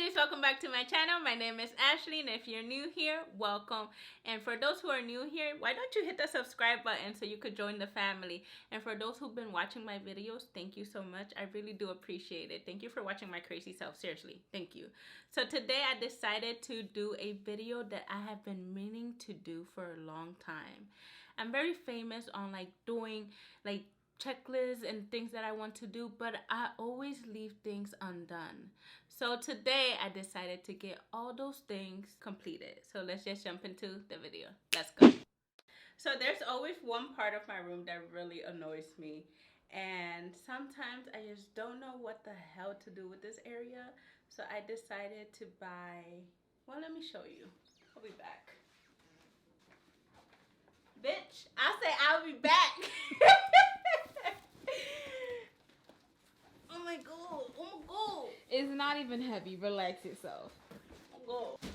cuties, welcome back to my channel. My name is Ashley, and if you're new here, welcome. And for those who are new here, why don't you hit the subscribe button so you could join the family? And for those who've been watching my videos, thank you so much. I really do appreciate it. Thank you for watching my crazy self. Seriously, thank you. So today I decided to do a video that I have been meaning to do for a long time. I'm very famous on doing checklists and things that I want to do, but I always leave things undone. So today I decided to get all those things completed. So let's just jump into the video. Let's go. So there's always one part of my room that really annoys me, and sometimes I just don't know what the hell to do with this area. So I decided to buy, well, let me show you. I'll be back. Bitch, I say I'll be back. Oh my god, oh my god. It's not even heavy. Relax yourself. Oh god.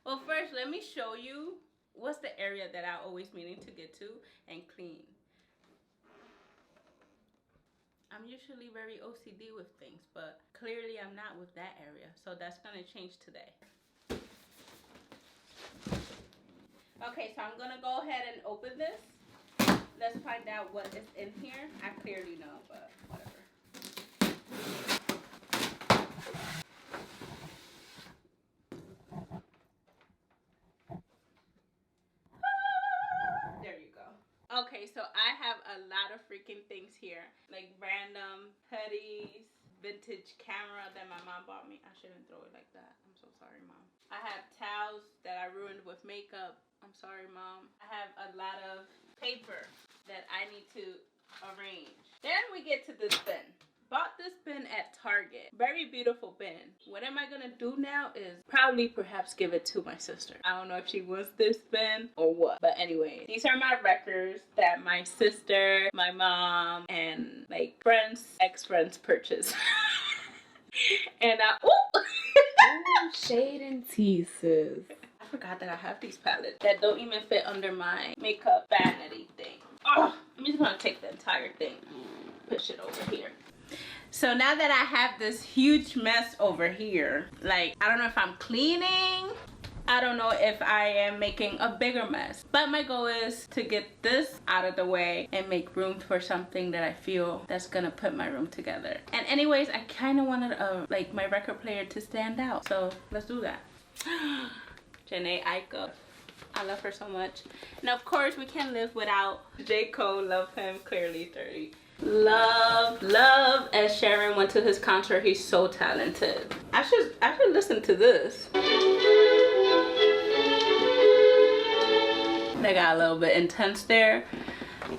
Well, first, let me show you what's the area that I always meaning to get to and clean. I'm usually very OCD with things, but clearly I'm not with that area. So that's gonna change today. Okay, so I'm gonna go ahead and open this. Let's find out what is in here. I clearly know, but whatever. There you go. Okay, so I have a lot of freaking things here. Like random hoodies, vintage camera that my mom bought me. I shouldn't throw it like that. I'm so sorry, Mom. I have towels that I ruined with makeup. I'm sorry, Mom. I have a lot of paper that I need to arrange. Then we get to this bin. Bought this bin at Target. Very beautiful bin. What am I gonna do now is probably perhaps give it to my sister. I don't know if she wants this bin or what. But anyway, these are my records that my sister, my mom, and friends, ex-friends purchased. And ooh, Shade and teases. I forgot that I have these palettes that don't even fit under my makeup vanity thing. Oh, I'm just gonna take the entire thing, push it over here. So now that I have this huge mess over here, I don't know if I'm cleaning, I don't know if I am making a bigger mess, but my goal is to get this out of the way and make room for something that I feel that's gonna put my room together. And anyways, I kind of wanted my record player to stand out, so let's do that. Janae Aiko, I love her so much. And of course we can't live without J. Cole. Love him. Clearly 30. Love as Sharon went to his concert. He's so talented. I should listen to this. They got a little bit intense there.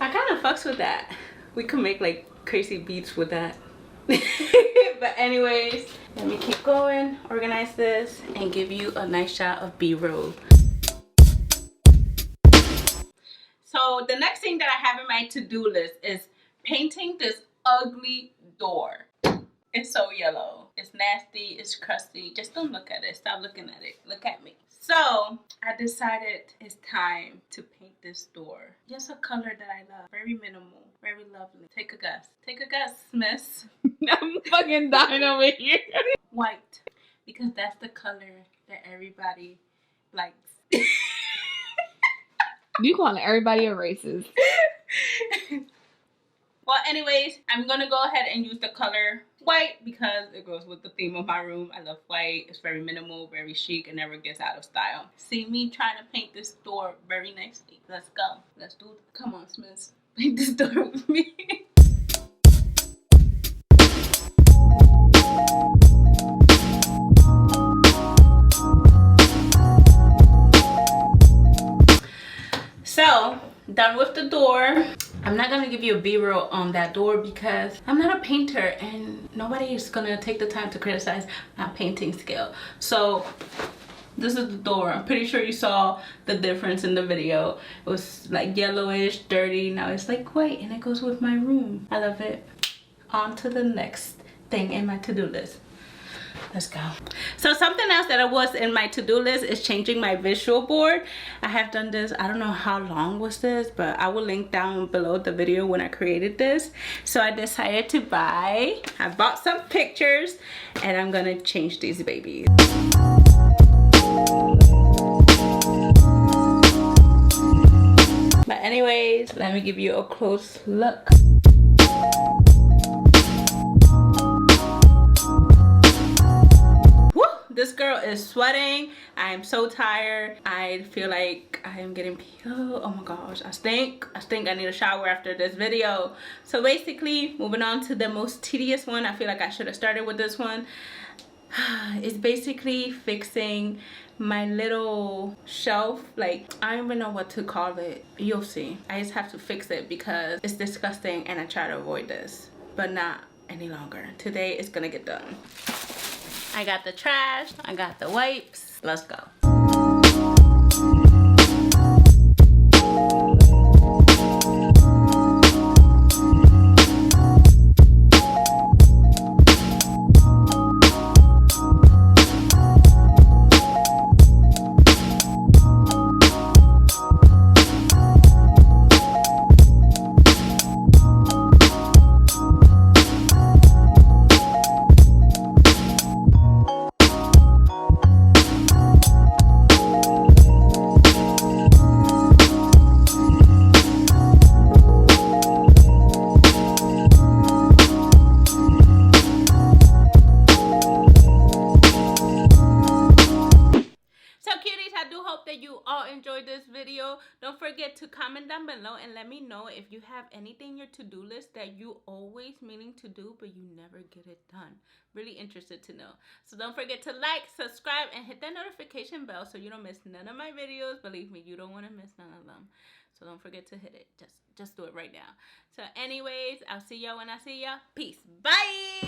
I kind of fucks with that. We could make crazy beats with that. But anyways, let me keep going, organize this, and give you a nice shot of B-roll. So the next thing that I have in my to-do list is painting this ugly door. It's so yellow. It's nasty. It's crusty. Just don't look at it. Stop looking at it. Look at me. So I decided it's time to paint this door. Just a color that I love. Very minimal. Very lovely. Take a guess. Take a guess, miss. I'm fucking dying over here. White. Because that's the color that everybody likes. You calling everybody a racist. Well, anyways, I'm going to go ahead and use the color white because it goes with the theme of my room. I love white. It's very minimal, very chic, and never gets out of style. See me trying to paint this door very nicely. Let's go. Let's do it. Come on, Smith. Paint this door with me. So, done with the door. I'm not gonna give you a B-roll on that door because I'm not a painter and nobody is gonna take the time to criticize my painting skill. So this is the door. I'm pretty sure you saw the difference in the video. It was yellowish, dirty. Now it's white and it goes with my room. I love it. On to the next thing in my to-do list. Let's go. So something else that was in my to-do list is changing my visual board. I have done this, I don't know how long was this, but I will link down below the video when I created this. So I decided to I bought some pictures and I'm gonna change these babies. But anyways, let me give you a close look. This girl is sweating. I am so tired. I feel like I am getting oh my gosh, I stink. I need a shower after this video. So basically, moving on to the most tedious one. I feel like I should have started with this one. It's basically fixing my little shelf. Like, I don't even know what to call it. You'll see. I just have to fix it because it's disgusting and I try to avoid this, but not any longer. Today it's gonna get done. I got the trash, I got the wipes. Let's go. Enjoyed this video. Don't forget to comment down below and let me know if you have anything in your to-do list that you always meaning to do but you never get it done. Really interested to know. So don't forget to like, subscribe, and hit that notification bell so you don't miss none of my videos. Believe me, you don't want to miss none of them. So don't forget to hit it. Just do it right now. So anyways, I'll see y'all when I see y'all. Peace. Bye.